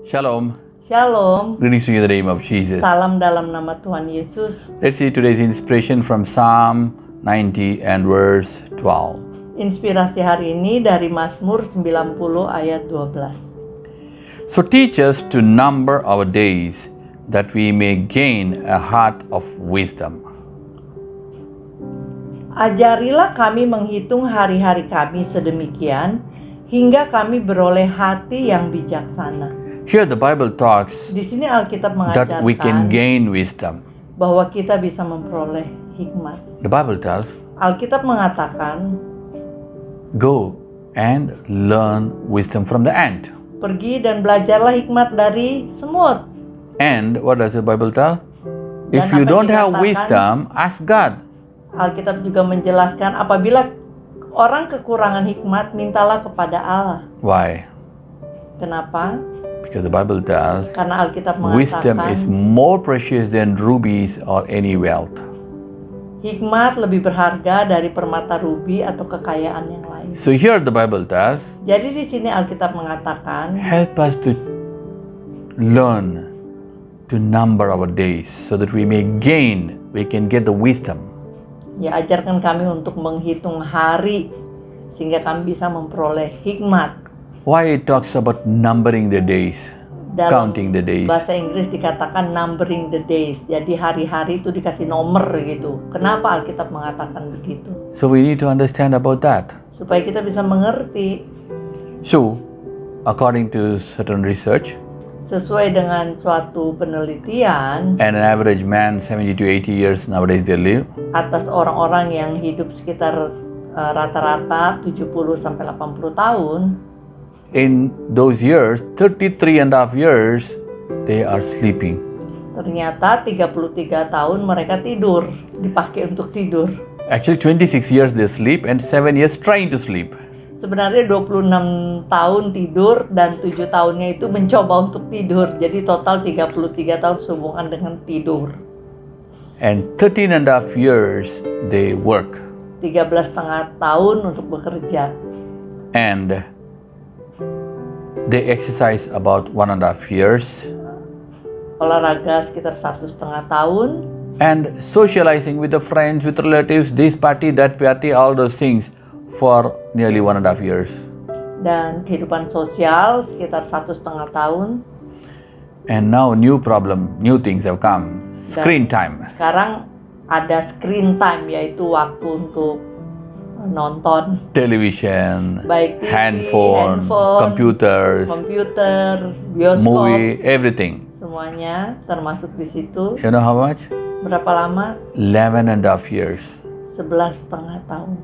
Shalom. Shalom. Greetings to you in the name of Jesus. Salam dalam nama Tuhan Yesus. Let's see today's inspiration from Psalm 90 and verse 12. Inspirasi hari ini dari Mazmur 90 ayat 12. So teach us to number our days, that we may gain a heart of wisdom. Ajarilah kami menghitung hari-hari kami sedemikian, hingga kami beroleh hati yang bijaksana. Here the Bible talks Di sini Alkitab that we can mengajarkan gain wisdom. bahwa kita bisa memperoleh hikmat. The Bible tells, Alkitab mengatakan, go and learn wisdom from the ant. pergi dan belajarlah hikmat dari semut. And what does the Bible tell? Dan If you apa don't have dikatakan? wisdom, ask God. Alkitab juga menjelaskan apabila orang kekurangan hikmat, mintalah kepada Allah. Why? Kenapa? Because the Bible tells, Karena Alkitab wisdom mengatakan is more precious than rubies or any wealth. hikmat lebih berharga dari permata rubi atau kekayaan yang lain. So here the Bible tells, Jadi di sini Alkitab mengatakan, help us to learn to number our days so that we can get the wisdom. ya ajarkan kami untuk menghitung hari sehingga kami bisa memperoleh hikmat. Why it talks about numbering the days, Dalam counting the days. bahasa Inggris dikatakan numbering the days. Jadi hari-hari itu dikasih nomor gitu. Kenapa Alkitab mengatakan begitu? So we need to understand about that. Supaya kita bisa mengerti. So, according to certain research, Sesuai dengan suatu penelitian, an average man 70 to 80 years nowadays they live, atas orang-orang yang hidup sekitar rata-rata 70 sampai 80 tahun, in those years, 33 and a half years, they are sleeping. ternyata 33 tahun mereka tidur, dipakai untuk tidur. Actually, 26 years they sleep and 7 years trying to sleep. Sebenarnya 26 tahun tidur dan 7 tahunnya itu mencoba untuk tidur. Jadi total 33 tahun sehubungan dengan tidur. And 13 and a half years they work. 13,5 tahun untuk bekerja. And they exercise about 1.5 years. Olahraga sekitar 1,5 tahun. And socializing with the friends, with relatives, this party, that party, all those things for nearly 1.5 years. Dan kehidupan sosial sekitar 1,5 tahun. And now new things have come. Screen time. Sekarang ada screen time, yaitu waktu untuk nonton Television, baik TV, handphone, komputer, bioskop, movie, everything. semuanya termasuk di situ. You know how much? Berapa lama? 11.5 years. 11,5 tahun.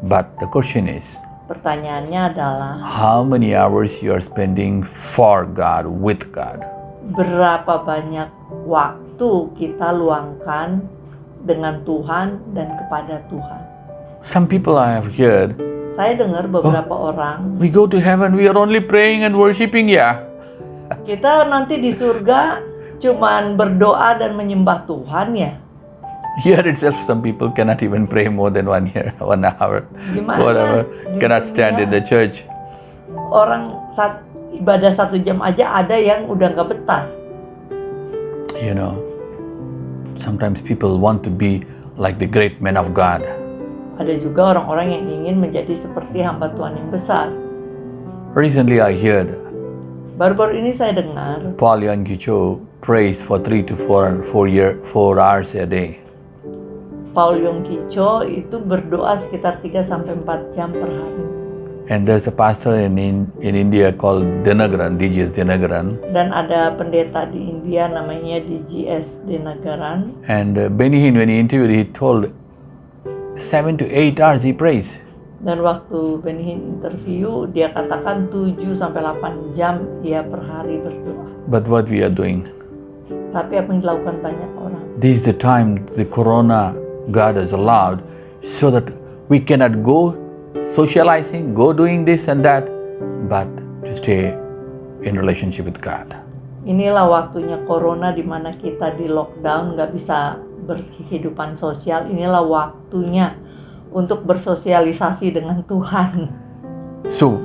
But the question is, Pertanyaannya adalah, how many hours you are spending for God, with God? berapa banyak waktu kita luangkan dengan Tuhan dan kepada Tuhan? Some people I have heard, Saya dengar beberapa orang, we go to heaven, we are only praying and worshiping, yeah. kita nanti di surga cuman berdoa dan menyembah Tuhan ya. Here itself, some people cannot even pray more than 1 hour, Gimana? whatever, Di cannot stand in the dunia, church. Orang ibadah 1 jam aja ada yang udah nggak betah. You know, sometimes people want to be like the great men of God. Ada juga orang-orang yang ingin menjadi seperti hamba Tuhan yang besar. Recently I heard Baru-baru ini saya dengar Paul Yonggi Cho prays for 3 to 4 hours a day. Paul Yonggi Cho itu berdoa sekitar 3-4 jam per hari. And there's a pastor in India called DGS Dinagaran. Dan ada pendeta di India namanya DGS Dinagaran. And Benny Hinn, when he interviewed, he told 7 to 8 hours he prays. Dan waktu Benny Hinn interview, dia katakan 7-8 jam dia per hari berdoa. But what we are doing? Tapi apa yang dilakukan banyak orang? This is the time the corona God has allowed so that we cannot go socializing, go doing this and that, but to stay in relationship with God. Inilah waktunya corona di mana kita di lockdown, nggak bisa berkehidupan sosial. Inilah waktunya untuk bersosialisasi dengan Tuhan. So,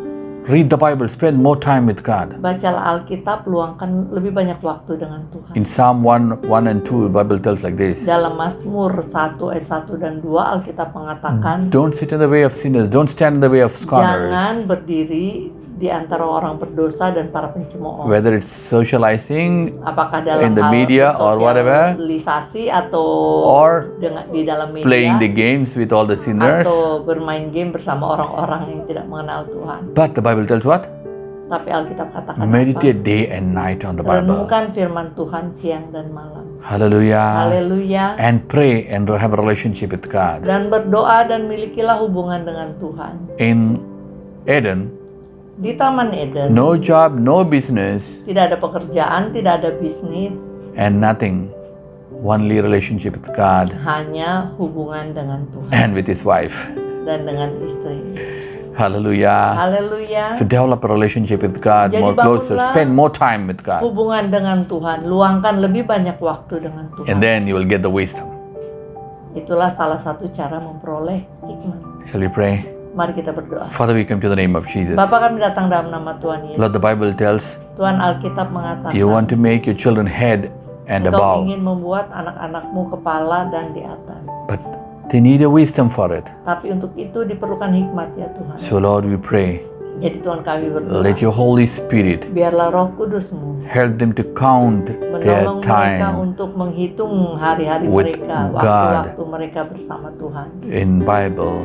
read the Bible, spend more time with God. Bacalah Alkitab, luangkan lebih banyak waktu dengan Tuhan. In Psalm 1 and 2, the Bible tells like this. Dalam Mazmur 1 ayat 1 dan 2, Alkitab mengatakan, Don't sit in the way of sinners, don't stand in the way of scorners. jangan berdiri di antara orang berdosa dan para pencemooh. Whether it's socializing Apakah dalam in the hal media or whatever, sosialisasi atau or di dalam media, playing the games with all the sinners. atau bermain game bersama orang-orang yang tidak mengenal Tuhan. But the Bible tells what? Tapi Alkitab katakan Meditate day and night on the apa? Bible. Renungkan firman Tuhan siang dan malam. Hallelujah. Haleluya. And pray and have a relationship with God. Dan berdoa dan milikilah hubungan dengan Tuhan. In Eden, Di Taman Eden, no job, no business, tidak ada pekerjaan, tidak ada bisnis, and nothing. Only relationship with God hanya hubungan dengan Tuhan and with his wife. dan dengan istri. Hallelujah. Haleluya. So develop a relationship with God Jadi more closer. bangunlah Spend more time with God. Hubungan dengan Tuhan, luangkan lebih banyak waktu dengan Tuhan. And then you will get the wisdom. Itulah salah satu cara memperoleh hikmat. Shall we pray? Mari kita berdoa. Father, we come to the name of Jesus. Bapa, kami datang dalam nama Tuhan Yesus. Lord, the Bible tells Tuhan, Alkitab mengatakan, you want to make your children head and Engkau above. ingin membuat anak-anakmu kepala dan di atas. But they need a wisdom for it. Tapi untuk itu diperlukan hikmat ya Tuhan. So Lord, we pray, Jadi Tuhan, kami berdoa, let your Holy Spirit biarlah Roh Kudus-Mu help them to count their menolong mereka time untuk menghitung hari-hari with mereka, God. waktu-waktu mereka bersama Tuhan. in Bible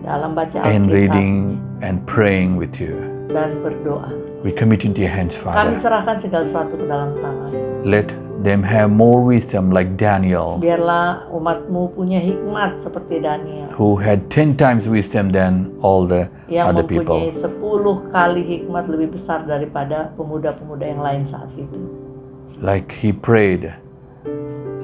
Dalam baca and Alkitab reading and praying with you. dan berdoa. We commit into your hands, Kami Father. serahkan segala sesuatu ke dalam tangan. Let them have more wisdom like Daniel, Biarlah umat-Mu punya hikmat seperti Daniel, who had 10 times wisdom than all the yang other mempunyai people. 10 kali hikmat lebih besar daripada pemuda-pemuda yang lain saat itu. Like he prayed,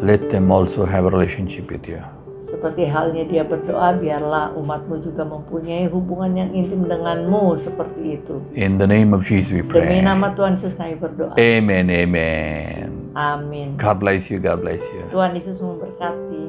let them also have a relationship with you. Seperti halnya dia berdoa, biarlah umat-Mu juga mempunyai hubungan yang intim dengan-Mu seperti itu. In the name of Jesus we Demi pray. nama Tuhan Yesus kami berdoa. Amen, amen. Amin. God bless you, God bless you. Tuhan Yesus memberkati.